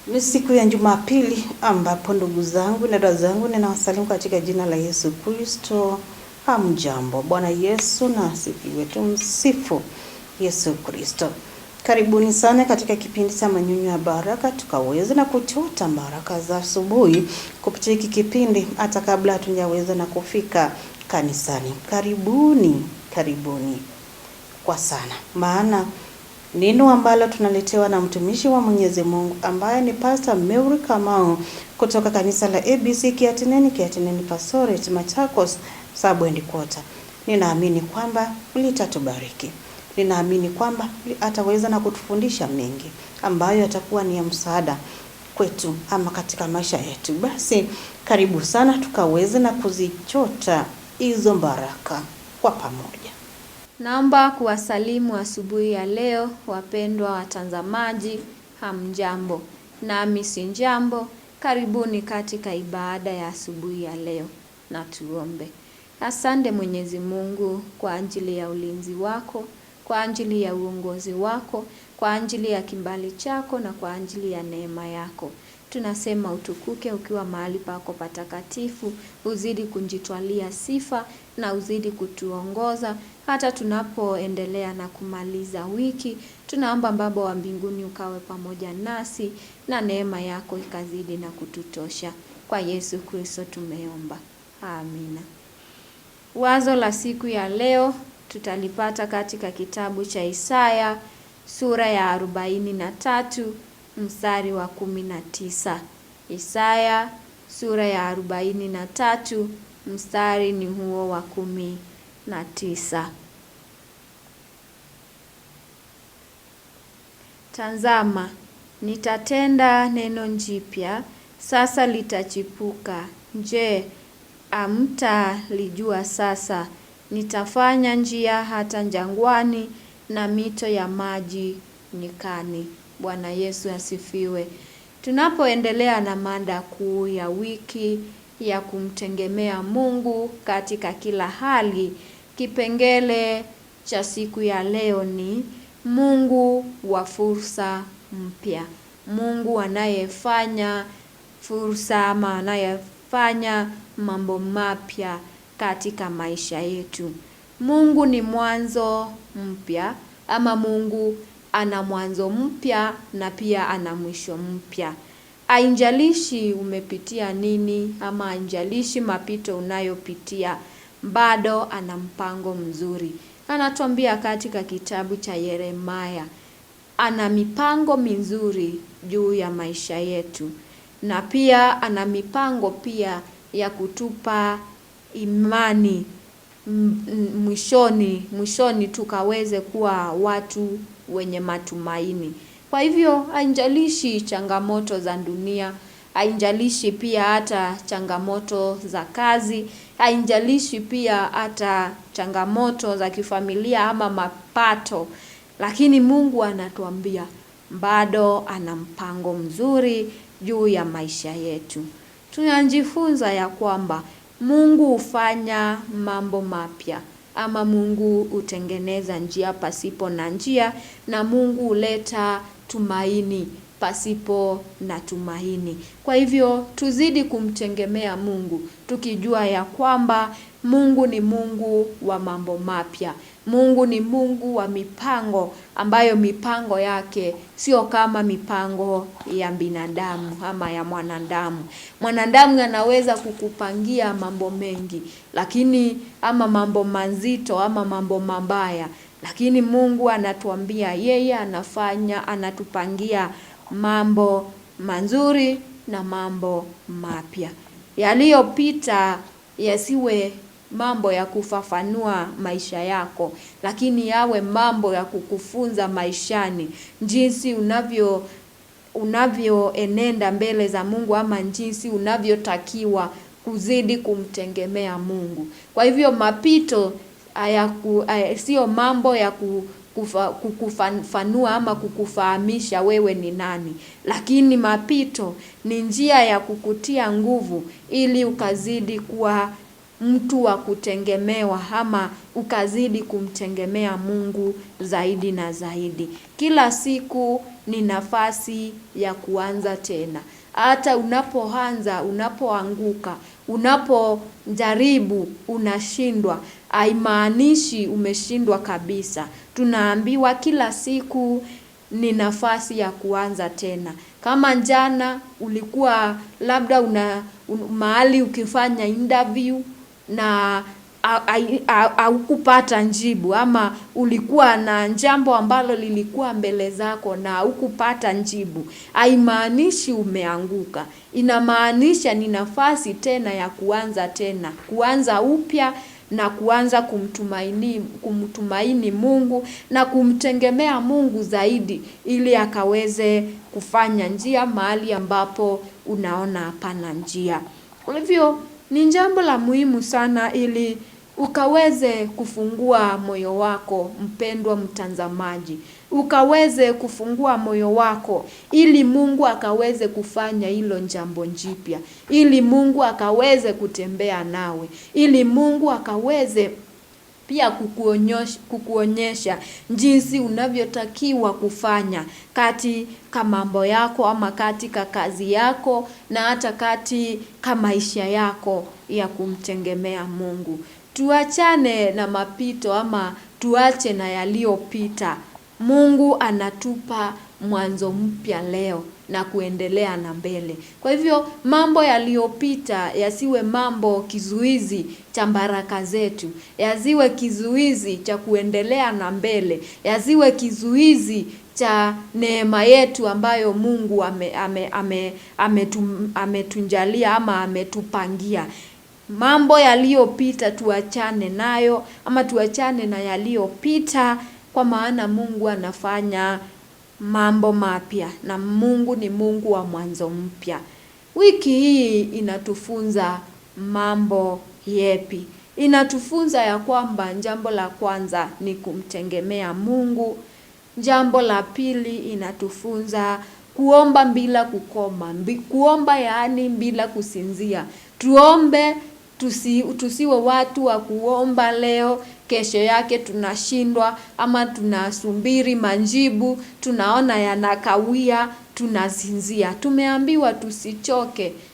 Ni siku ya Jumapili ambapo ndugu zangu na dada zangu ninawasalimu katika jina la Yesu Kristo. Hamjambo. Bwana Yesu na asifiwe. Tumsifu Yesu Kristo. Karibuni sana katika kipindi cha Manyunyu ya Baraka, tukaweza na kuchota baraka za asubuhi kupitia hiki kipindi hata kabla hatujaweza na kufika kanisani. Karibuni kwa sana. Maana neno ambalo tunaletewa na mtumishi wa Mwenyezi Mungu ambaye ni Pastor Mary Kamau kutoka kanisa la ABC Kiatineni Pastoret Machakos Sub Quarter. Ninaamini kwamba litatubariki. Ninaamini kwamba ataweza na kutufundisha mengi ambayo yatakuwa ni ya msaada kwetu ama katika maisha yetu. Basi karibu sana tukaweze na kuzichota hizo baraka kwa pamoja. Naomba kuwasalimu asubuhi ya leo wapendwa watazamaji, hamjambo. Nami si jambo. Karibuni katika ibada ya asubuhi ya leo na tuombe. Asante Mwenyezi Mungu kwa ajili ya ulinzi wako, kwa ajili ya uongozi wako, kwa ajili ya kibali chako na kwa ajili ya neema yako. Tunasema utukuke ukiwa mahali pako patakatifu, uzidi kujitwalia sifa na uzidi kutuongoza hata tunapoendelea na kumaliza wiki. Tunaomba Baba wa mbinguni ukawe pamoja nasi na neema yako ikazidi na kututosha. Kwa Yesu Kristo tumeomba. Amina. Wazo la siku ya leo tutalipata katika kitabu cha Isaya sura ya 43 mstari wa 19. Isaya sura ya 43 mstari ni huo wa 19. Tazama, nitatenda neno jipya, sasa litachipuka. Je, hamtalijua sasa? Nitafanya njia hata jangwani na mito ya maji nyikani. Bwana Yesu asifiwe. Tunapoendelea na mada kuu ya wiki ya kumtegemea Mungu katika kila hali, kipengele cha siku ya leo ni Mungu wa fursa mpya. Mungu anayefanya fursa ama anayefanya mambo mapya katika maisha yetu. Mungu ni mwanzo mpya ama Mungu ana mwanzo mpya na pia ana mwisho mpya. Haijalishi umepitia nini ama haijalishi mapito unayopitia, bado ana mpango mzuri. Anatuambia katika kitabu cha Yeremia, ana mipango mizuri juu ya maisha yetu. Na pia ana mipango pia ya kutupa imani mwishoni tukaweze kuwa watu wenye matumaini. Kwa hivyo haijalishi changamoto za dunia, haijalishi pia hata changamoto za kazi, haijalishi pia hata changamoto za kifamilia ama mapato, lakini Mungu anatuambia bado ana mpango mzuri juu ya maisha yetu. Tunajifunza ya kwamba Mungu hufanya mambo mapya ama Mungu hutengeneza njia pasipo na njia, na Mungu huleta tumaini pasipo na tumaini. Kwa hivyo tuzidi kumtegemea Mungu tukijua ya kwamba Mungu ni Mungu wa mambo mapya. Mungu ni Mungu wa mipango ambayo mipango yake sio kama mipango ya binadamu ama ya mwanadamu. Mwanadamu anaweza kukupangia mambo mengi, lakini ama mambo mazito ama mambo mabaya, lakini Mungu anatuambia yeye anatupangia mambo mazuri na mambo mapya. Yaliyopita yasiwe mambo ya kufafanua maisha yako, lakini yawe mambo ya kukufunza maishani, jinsi unavyoenenda mbele za Mungu ama jinsi unavyotakiwa kuzidi kumtegemea Mungu. Kwa hivyo mapito sio mambo ya kukufanua ama kukufahamisha wewe ni nani, lakini mapito ni njia ya kukutia nguvu ili ukazidi kuwa mtu wa kutegemewa ama ukazidi kumtegemea Mungu zaidi na zaidi. Kila siku ni nafasi ya kuanza tena. Hata unapoanza, unapoanguka, unapojaribu, unashindwa, haimaanishi umeshindwa kabisa. Tunaambiwa kila siku ni nafasi ya kuanza tena. Kama jana ulikuwa labda mahali ukifanya interview na haukupata jibu, ama ulikuwa na jambo ambalo lilikuwa mbele zako na haukupata jibu, haimaanishi umeanguka. Inamaanisha ni nafasi tena ya kuanza tena, kuanza upya na kuanza kumtumaini Mungu na kumtegemea Mungu zaidi, ili akaweze kufanya njia mahali ambapo unaona hapana njia. Kwa hivyo ni jambo la muhimu sana ili ukaweze kufungua moyo wako, mpendwa mtazamaji. Ukaweze kufungua moyo wako ili Mungu akaweze kufanya hilo jambo jipya, ili Mungu akaweze kutembea nawe, ili Mungu akaweze pia kukuonyesha jinsi unavyotakiwa kufanya katika mambo yako, ama katika kazi yako, na hata katika maisha yako ya kumtegemea Mungu. Tuachane na mapito, ama tuache na yaliyopita. Mungu anatupa mwanzo mpya leo na kuendelea na mbele. Kwa hivyo mambo yaliyopita yasiwe mambo kizuizi cha baraka zetu, yasiwe kizuizi cha kuendelea na mbele, yasiwe kizuizi cha neema yetu ambayo Mungu ametunjalia ama ametupangia. Mambo yaliyopita tuachane nayo, ama tuachane na yaliyopita, kwa maana Mungu anafanya mambo mapya, na Mungu ni Mungu wa mwanzo mpya. Wiki hii inatufunza mambo yepi? Inatufunza ya kwamba jambo la kwanza ni kumtegemea Mungu. Jambo la pili inatufunza kuomba bila kukoma. Kuomba yaani bila kusinzia. Tuombe, tusiwe watu wa kuomba leo, kesho yake tunashindwa, ama tunasubiri majibu, tunaona yanakawia, tunasinzia. Tumeambiwa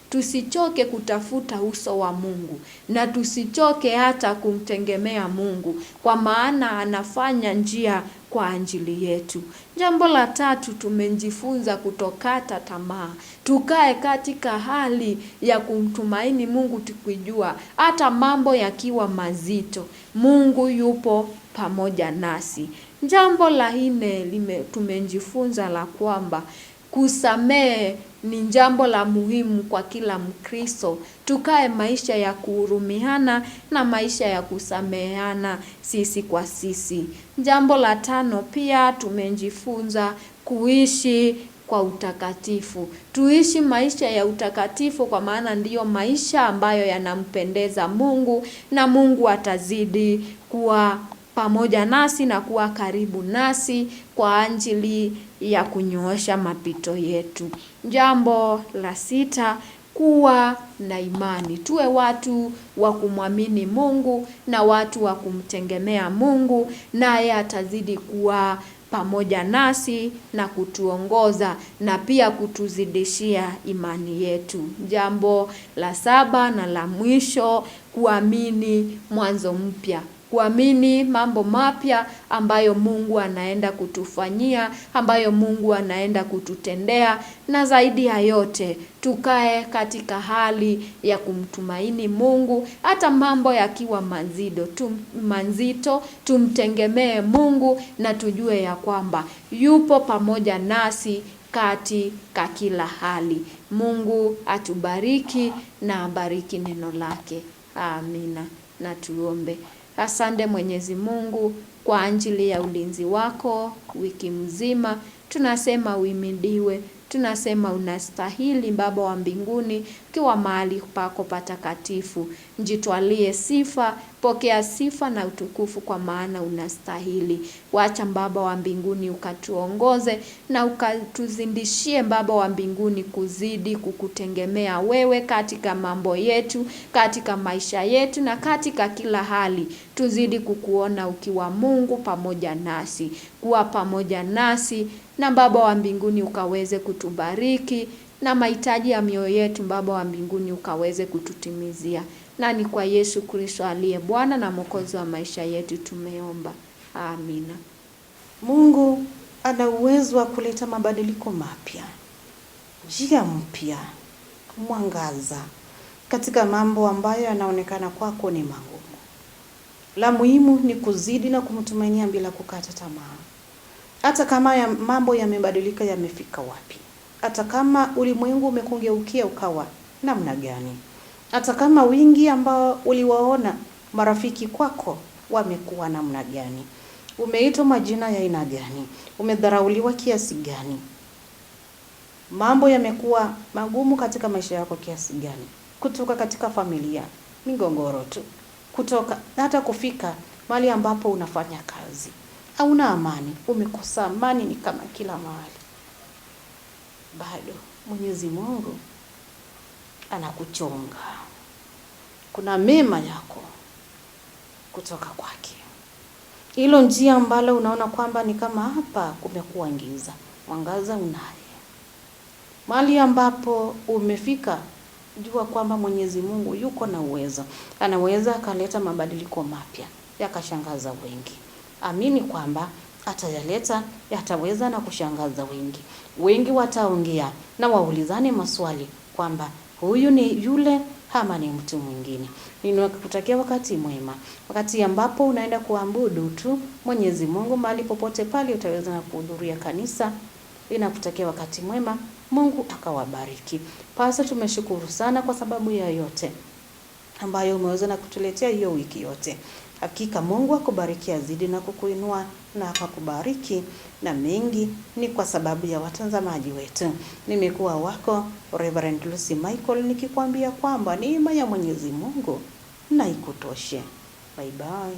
tusichoke kutafuta uso wa Mungu, na tusichoke hata kumtegemea Mungu, kwa maana anafanya njia kwa ajili yetu. Jambo la tatu, tumejifunza kutokata tamaa. Tukae katika hali ya kumtumaini Mungu, tukijua hata mambo yakiwa mazito, Mungu yupo pamoja nasi. Jambo la nne, tumejifunza la kwamba kusamehe ni jambo la muhimu kwa kila Mkristo. Tukae maisha ya kuhurumiana na maisha ya kusameheana sisi kwa sisi. Jambo la tano, pia tumejifunza kuishi kwa utakatifu. Tuishi maisha ya utakatifu, kwa maana ndiyo maisha ambayo yanampendeza Mungu, na Mungu atazidi kuwa pamoja nasi na kuwa karibu nasi kwa ajili ya kunyoosha mapito yetu. Jambo la sita, kuwa na imani. Tuwe watu wa kumwamini Mungu na watu wa kumtegemea Mungu, naye atazidi kuwa pamoja nasi na kutuongoza na pia kutuzidishia imani yetu. Jambo la saba na la mwisho, kuamini mwanzo mpya. Kuamini mambo mapya ambayo Mungu anaenda kutufanyia, ambayo Mungu anaenda kututendea, na zaidi ya yote tukae katika hali ya kumtumaini Mungu. Hata mambo yakiwa mazito, tumtegemee Mungu na tujue ya kwamba yupo pamoja nasi katika kila hali. Mungu atubariki na abariki neno lake. Amina. Na tuombe. Asante Mwenyezi Mungu kwa ajili ya ulinzi wako wiki mzima. Tunasema uhimidiwe, tunasema unastahili Baba wa mbinguni, ukiwa mahali pako patakatifu. Jitwalie sifa Pokea sifa na utukufu kwa maana unastahili. Wacha Baba wa mbinguni ukatuongoze na ukatuzindishie Baba wa mbinguni kuzidi kukutegemea wewe katika mambo yetu, katika maisha yetu na katika kila hali. Tuzidi kukuona ukiwa Mungu pamoja nasi, kuwa pamoja nasi na Baba wa mbinguni ukaweze kutubariki na mahitaji ya mioyo yetu Baba wa mbinguni ukaweze kututimizia. Na ni kwa Yesu Kristo aliye Bwana na Mwokozi wa maisha yetu tumeomba. Amina. Mungu ana uwezo wa kuleta mabadiliko mapya, njia mpya, mwangaza katika mambo ambayo yanaonekana kwako ni magumu. La muhimu ni kuzidi na kumtumainia bila kukata tamaa. Hata kama mambo yamebadilika, yamefika wapi? Hata kama ulimwengu umekungeukia ukawa namna gani? Hata kama wingi ambao uliwaona marafiki kwako wamekuwa namna gani? Umeitwa majina ya aina gani? Umedharauliwa kiasi gani? Mambo yamekuwa magumu katika maisha yako kiasi gani? Kutoka katika familia, migogoro tu. Kutoka hata kufika mahali ambapo unafanya kazi. Hauna amani, umekosa amani ni kama kila mahali. Bado Mwenyezi Mungu anakuchonga. Kuna mema yako kutoka kwake. Hilo njia ambalo unaona kwamba ni kama hapa kumekuwa giza, mwangaza unaye. Mahali ambapo umefika, jua kwamba Mwenyezi Mungu yuko na uwezo. Anaweza akaleta mabadiliko mapya yakashangaza wengi. Amini kwamba atayaleta, yataweza na kushangaza wengi. Wengi wataongea na waulizane maswali kwamba huyu ni yule ama ni mtu mwingine. Ninakutakia wakati mwema, wakati ambapo unaenda kuabudu tu Mwenyezi Mungu mahali popote pale utaweza na kuhudhuria kanisa. Ninakutakia wakati mwema, Mungu akawabariki. Pastor, tumeshukuru sana kwa sababu ya yote ambayo umeweza na kutuletea hiyo wiki yote. Hakika Mungu akubariki azidi na kukuinua na akakubariki na mengi ni kwa sababu ya watazamaji wetu. Nimekuwa wako Reverend Lucy Michael nikikwambia kwamba neema ya Mwenyezi Mungu na ikutoshe. Bye bye.